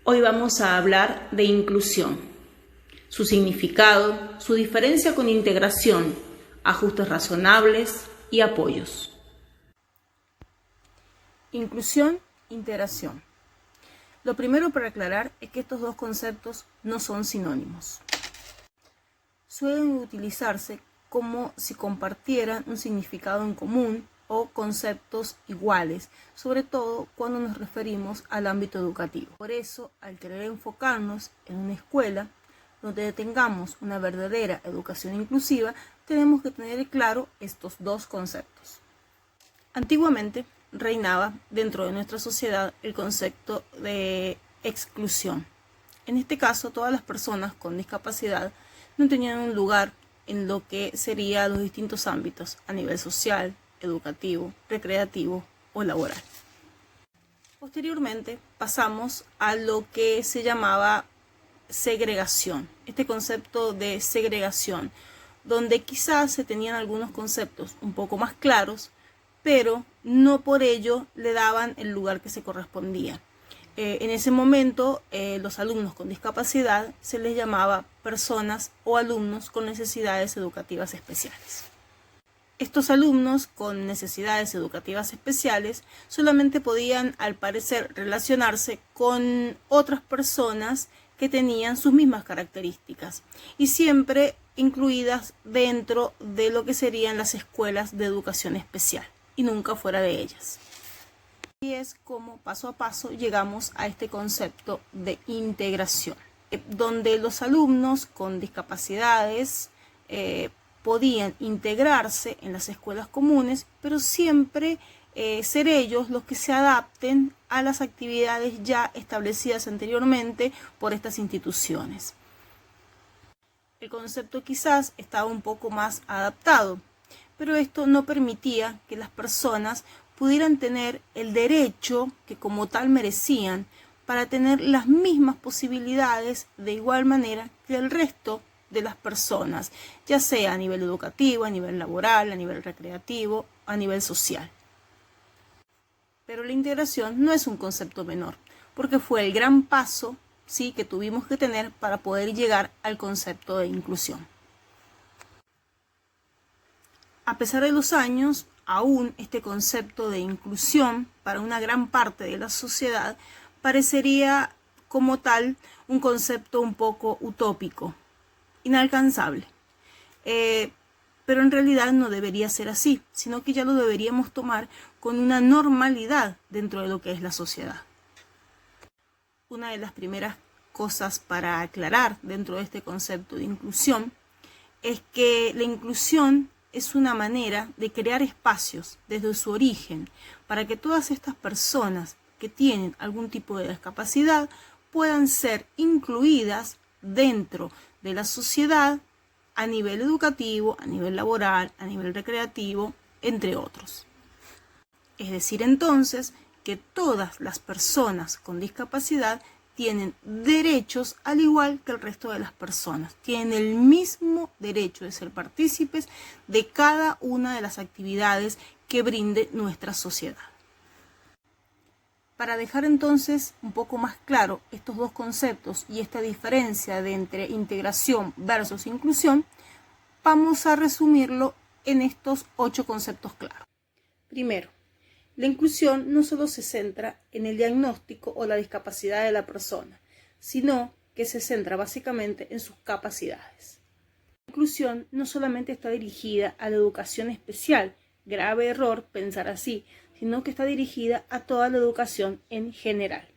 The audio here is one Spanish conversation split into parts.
Hoy vamos a hablar de inclusión, su significado, su diferencia con integración, ajustes razonables y apoyos. Inclusión, integración. Lo primero para aclarar es que estos dos conceptos no son sinónimos. Suelen utilizarse como si compartieran un significado en común o conceptos iguales, sobre todo cuando nos referimos al ámbito educativo. Por eso, al querer enfocarnos en una escuela donde tengamos una verdadera educación inclusiva, tenemos que tener claro estos dos conceptos. Antiguamente reinaba dentro de nuestra sociedad el concepto de exclusión. En este caso, todas las personas con discapacidad no tenían un lugar en lo que serían los distintos ámbitos a nivel social, educativo, recreativo o laboral. Posteriormente pasamos a lo que se llamaba segregación, este concepto de segregación, donde quizás se tenían algunos conceptos un poco más claros, pero no por ello le daban el lugar que se correspondía. En ese momento, los alumnos con discapacidad se les llamaba personas o alumnos con necesidades educativas especiales. Estos alumnos con necesidades educativas especiales solamente podían, al parecer, relacionarse con otras personas que tenían sus mismas características y siempre incluidas dentro de lo que serían las escuelas de educación especial y nunca fuera de ellas. Y es como paso a paso llegamos a este concepto de integración, donde los alumnos con discapacidades podían integrarse en las escuelas comunes, pero siempre ser ellos los que se adapten a las actividades ya establecidas anteriormente por estas instituciones. El concepto quizás estaba un poco más adaptado, pero esto no permitía que las personas pudieran tener el derecho que como tal merecían para tener las mismas posibilidades de igual manera que el resto de las personas, ya sea a nivel educativo, a nivel laboral, a nivel recreativo, a nivel social. Pero la integración no es un concepto menor, porque fue el gran paso, sí, que tuvimos que tener para poder llegar al concepto de inclusión. A pesar de los años, aún este concepto de inclusión para una gran parte de la sociedad parecería como tal un concepto un poco utópico, inalcanzable. Pero en realidad no debería ser así, sino que ya lo deberíamos tomar con una normalidad dentro de lo que es la sociedad. Una de las primeras cosas para aclarar dentro de este concepto de inclusión es que la inclusión es una manera de crear espacios desde su origen para que todas estas personas que tienen algún tipo de discapacidad puedan ser incluidas dentro de la sociedad a nivel educativo, a nivel laboral, a nivel recreativo, entre otros. Es decir, entonces, que todas las personas con discapacidad tienen derechos al igual que el resto de las personas. Tienen el mismo derecho de ser partícipes de cada una de las actividades que brinde nuestra sociedad. Para dejar entonces un poco más claro estos dos conceptos y esta diferencia de entre integración versus inclusión, vamos a resumirlo en estos 8 conceptos claros. Primero, la inclusión no solo se centra en el diagnóstico o la discapacidad de la persona, sino que se centra básicamente en sus capacidades. La inclusión no solamente está dirigida a la educación especial, grave error pensar así, sino que está dirigida a toda la educación en general.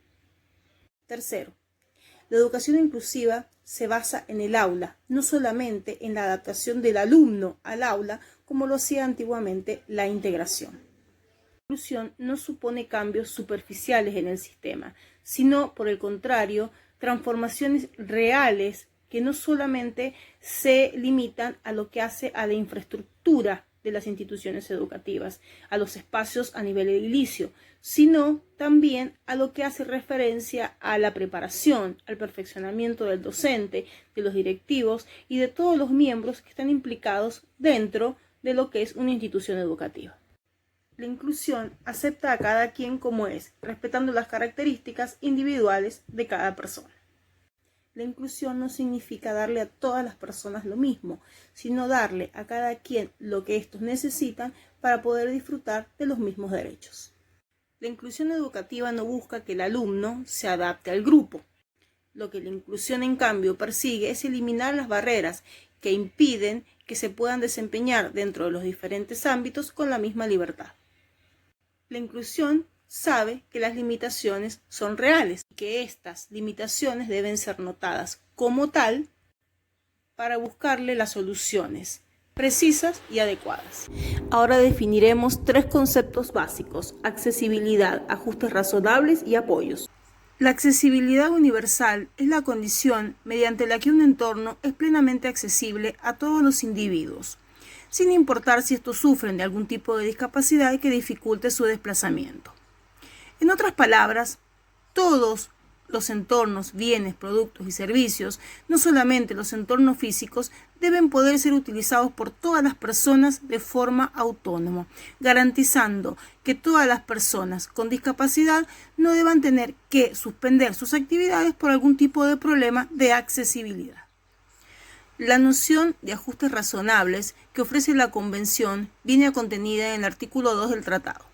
Tercero, la educación inclusiva se basa en el aula, no solamente en la adaptación del alumno al aula, como lo hacía antiguamente la integración. La inclusión no supone cambios superficiales en el sistema, sino, por el contrario, transformaciones reales que no solamente se limitan a lo que hace a la infraestructura de las instituciones educativas, a los espacios a nivel edilicio, sino también a lo que hace referencia a la preparación, al perfeccionamiento del docente, de los directivos y de todos los miembros que están implicados dentro de lo que es una institución educativa. La inclusión acepta a cada quien como es, respetando las características individuales de cada persona. La inclusión no significa darle a todas las personas lo mismo, sino darle a cada quien lo que estos necesitan para poder disfrutar de los mismos derechos. La inclusión educativa no busca que el alumno se adapte al grupo. Lo que la inclusión, en cambio, persigue es eliminar las barreras que impiden que se puedan desempeñar dentro de los diferentes ámbitos con la misma libertad. La inclusión sabe que las limitaciones son reales y que estas limitaciones deben ser notadas como tal para buscarle las soluciones precisas y adecuadas. Ahora definiremos 3 conceptos básicos: accesibilidad, ajustes razonables y apoyos. La accesibilidad universal es la condición mediante la que un entorno es plenamente accesible a todos los individuos, sin importar si estos sufren de algún tipo de discapacidad que dificulte su desplazamiento. En otras palabras, todos los entornos, bienes, productos y servicios, no solamente los entornos físicos, deben poder ser utilizados por todas las personas de forma autónoma, garantizando que todas las personas con discapacidad no deban tener que suspender sus actividades por algún tipo de problema de accesibilidad. La noción de ajustes razonables que ofrece la Convención viene contenida en el artículo 2 del Tratado,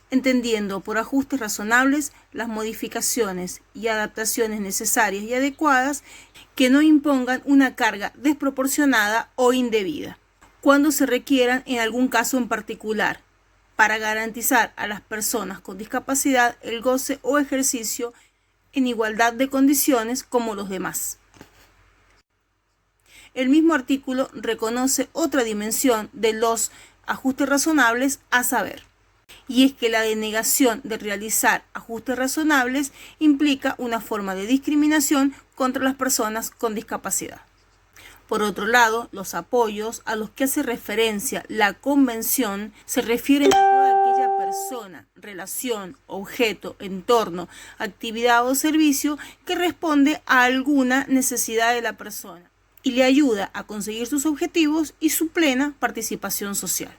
entendiendo por ajustes razonables las modificaciones y adaptaciones necesarias y adecuadas que no impongan una carga desproporcionada o indebida, cuando se requieran en algún caso en particular, para garantizar a las personas con discapacidad el goce o ejercicio en igualdad de condiciones como los demás. El mismo artículo reconoce otra dimensión de los ajustes razonables, a saber, y es que la denegación de realizar ajustes razonables implica una forma de discriminación contra las personas con discapacidad. Por otro lado, los apoyos a los que hace referencia la Convención se refieren a toda aquella persona, relación, objeto, entorno, actividad o servicio que responde a alguna necesidad de la persona y le ayuda a conseguir sus objetivos y su plena participación social,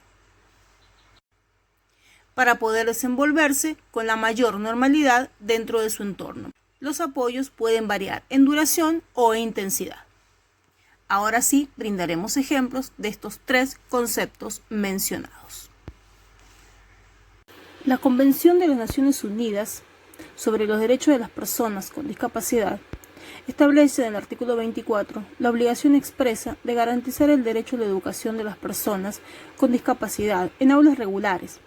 para poder desenvolverse con la mayor normalidad dentro de su entorno. Los apoyos pueden variar en duración o en intensidad. Ahora sí, brindaremos ejemplos de estos 3 conceptos mencionados. La Convención de las Naciones Unidas sobre los Derechos de las Personas con Discapacidad establece en el artículo 24 la obligación expresa de garantizar el derecho a la educación de las personas con discapacidad en aulas regulares,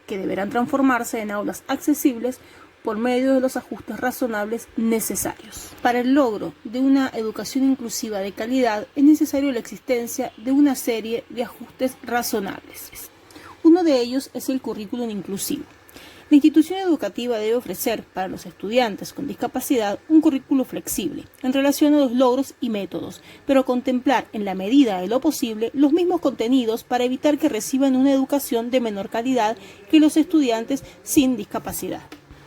que deberán transformarse en aulas accesibles por medio de los ajustes razonables necesarios. Para el logro de una educación inclusiva de calidad es necesario la existencia de una serie de ajustes razonables. Uno de ellos es el currículum inclusivo. La institución educativa debe ofrecer para los estudiantes con discapacidad un currículo flexible en relación a los logros y métodos, pero contemplar en la medida de lo posible los mismos contenidos para evitar que reciban una educación de menor calidad que los estudiantes sin discapacidad.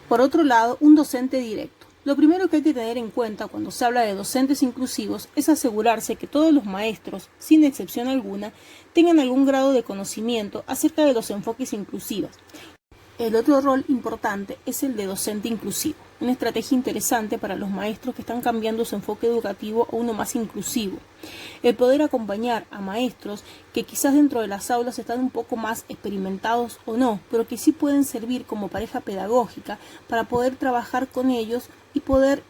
Por otro lado, un docente directo. Lo primero que hay que tener en cuenta cuando se habla de docentes inclusivos es asegurarse que todos los maestros, sin excepción alguna, tengan algún grado de conocimiento acerca de los enfoques inclusivos. El otro rol importante es el de docente inclusivo, una estrategia interesante para los maestros que están cambiando su enfoque educativo a uno más inclusivo. El poder acompañar a maestros que quizás dentro de las aulas están un poco más experimentados o no, pero que sí pueden servir como pareja pedagógica para poder trabajar con ellos y poder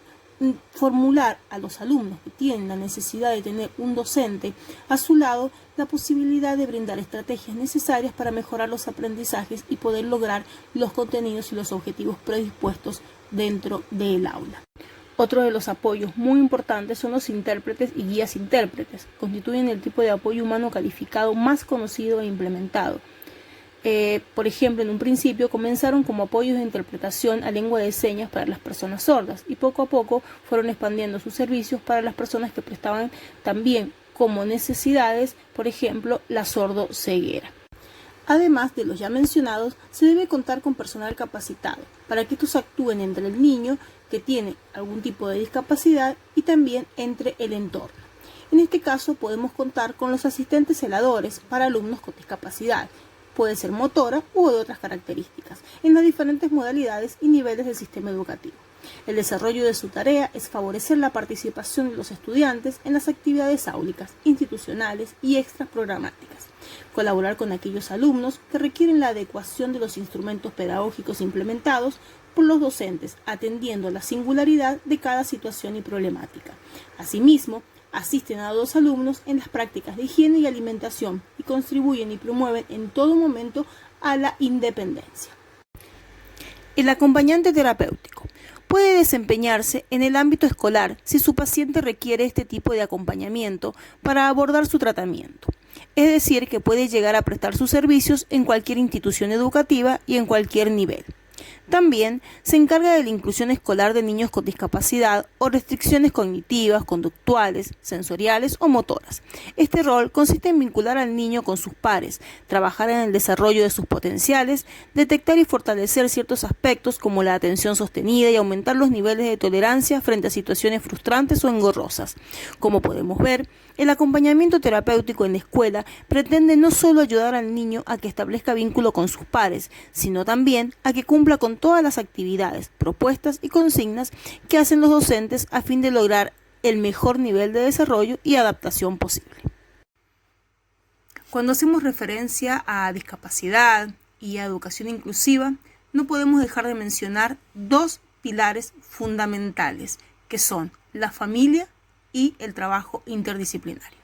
formular a los alumnos que tienen la necesidad de tener un docente a su lado la posibilidad de brindar estrategias necesarias para mejorar los aprendizajes y poder lograr los contenidos y los objetivos predispuestos dentro del aula. Otro de los apoyos muy importantes son los intérpretes y guías intérpretes. Constituyen el tipo de apoyo humano calificado más conocido e implementado. Por ejemplo, en un principio comenzaron como apoyos de interpretación a lengua de señas para las personas sordas y poco a poco fueron expandiendo sus servicios para las personas que prestaban también como necesidades, por ejemplo, la sordoceguera. Además de los ya mencionados, se debe contar con personal capacitado para que estos actúen entre el niño que tiene algún tipo de discapacidad y también entre el entorno. En este caso podemos contar con los asistentes celadores para alumnos con discapacidad, puede ser motora u de otras características, en las diferentes modalidades y niveles del sistema educativo. El desarrollo de su tarea es favorecer la participación de los estudiantes en las actividades áulicas, institucionales y extraprogramáticas, colaborar con aquellos alumnos que requieren la adecuación de los instrumentos pedagógicos implementados por los docentes, atendiendo a la singularidad de cada situación y problemática. Asimismo, asisten a los alumnos en las prácticas de higiene y alimentación y contribuyen y promueven en todo momento a la independencia. El acompañante terapéutico puede desempeñarse en el ámbito escolar si su paciente requiere este tipo de acompañamiento para abordar su tratamiento. Es decir, que puede llegar a prestar sus servicios en cualquier institución educativa y en cualquier nivel. También se encarga de la inclusión escolar de niños con discapacidad o restricciones cognitivas, conductuales, sensoriales o motoras. Este rol consiste en vincular al niño con sus pares, trabajar en el desarrollo de sus potenciales, detectar y fortalecer ciertos aspectos como la atención sostenida y aumentar los niveles de tolerancia frente a situaciones frustrantes o engorrosas. Como podemos ver, el acompañamiento terapéutico en la escuela pretende no solo ayudar al niño a que establezca vínculo con sus pares, sino también a que cumpla con todas las actividades, propuestas y consignas que hacen los docentes a fin de lograr el mejor nivel de desarrollo y adaptación posible. Cuando hacemos referencia a discapacidad y a educación inclusiva, no podemos dejar de mencionar dos pilares fundamentales, que son la familia y el trabajo interdisciplinario.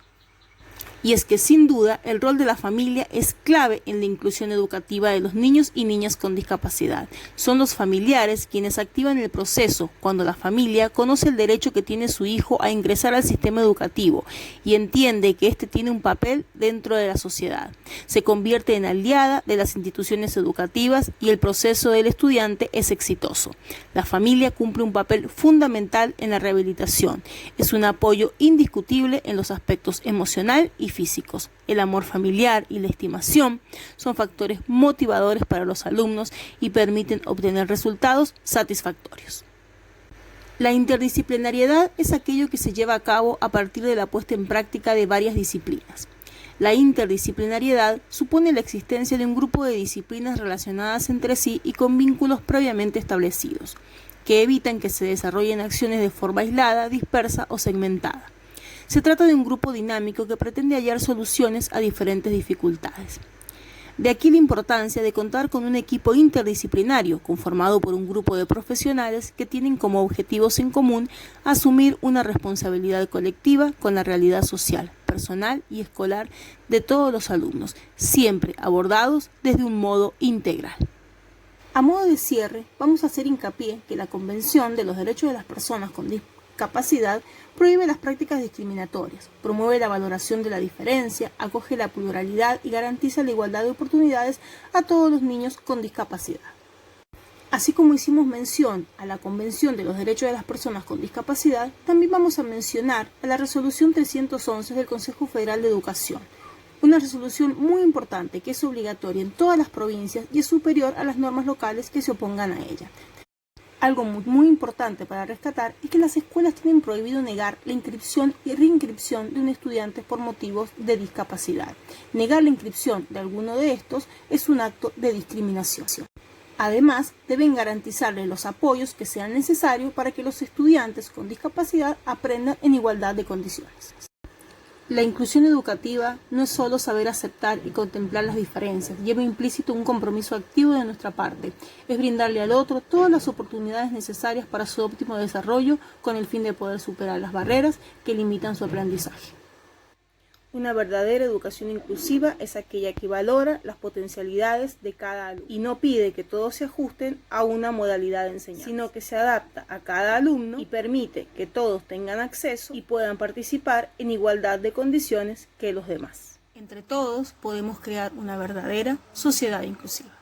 Y es que sin duda el rol de la familia es clave en la inclusión educativa de los niños y niñas con discapacidad. Son los familiares quienes activan el proceso cuando la familia conoce el derecho que tiene su hijo a ingresar al sistema educativo y entiende que éste tiene un papel dentro de la sociedad. Se convierte en aliada de las instituciones educativas y el proceso del estudiante es exitoso. La familia cumple un papel fundamental en la rehabilitación. Es un apoyo indiscutible en los aspectos emocional y físicos. El amor familiar y la estimación son factores motivadores para los alumnos y permiten obtener resultados satisfactorios. La interdisciplinariedad es aquello que se lleva a cabo a partir de la puesta en práctica de varias disciplinas. La interdisciplinariedad supone la existencia de un grupo de disciplinas relacionadas entre sí y con vínculos previamente establecidos, que evitan que se desarrollen acciones de forma aislada, dispersa o segmentada. Se trata de un grupo dinámico que pretende hallar soluciones a diferentes dificultades. De aquí la importancia de contar con un equipo interdisciplinario conformado por un grupo de profesionales que tienen como objetivos en común asumir una responsabilidad colectiva con la realidad social, personal y escolar de todos los alumnos, siempre abordados desde un modo integral. A modo de cierre, vamos a hacer hincapié que la Convención de los Derechos de las Personas con Discapacidad prohíbe las prácticas discriminatorias, promueve la valoración de la diferencia, acoge la pluralidad y garantiza la igualdad de oportunidades a todos los niños con discapacidad. Así como hicimos mención a la Convención de los Derechos de las Personas con Discapacidad, también vamos a mencionar a la Resolución 311 del Consejo Federal de Educación, una resolución muy importante que es obligatoria en todas las provincias y es superior a las normas locales que se opongan a ella. Algo muy importante para rescatar es que las escuelas tienen prohibido negar la inscripción y reinscripción de un estudiante por motivos de discapacidad. Negar la inscripción de alguno de estos es un acto de discriminación. Además, deben garantizarles los apoyos que sean necesarios para que los estudiantes con discapacidad aprendan en igualdad de condiciones. La inclusión educativa no es solo saber aceptar y contemplar las diferencias, lleva implícito un compromiso activo de nuestra parte, es brindarle al otro todas las oportunidades necesarias para su óptimo desarrollo con el fin de poder superar las barreras que limitan su aprendizaje. Una verdadera educación inclusiva es aquella que valora las potencialidades de cada alumno y no pide que todos se ajusten a una modalidad de enseñanza, sino que se adapta a cada alumno y permite que todos tengan acceso y puedan participar en igualdad de condiciones que los demás. Entre todos podemos crear una verdadera sociedad inclusiva.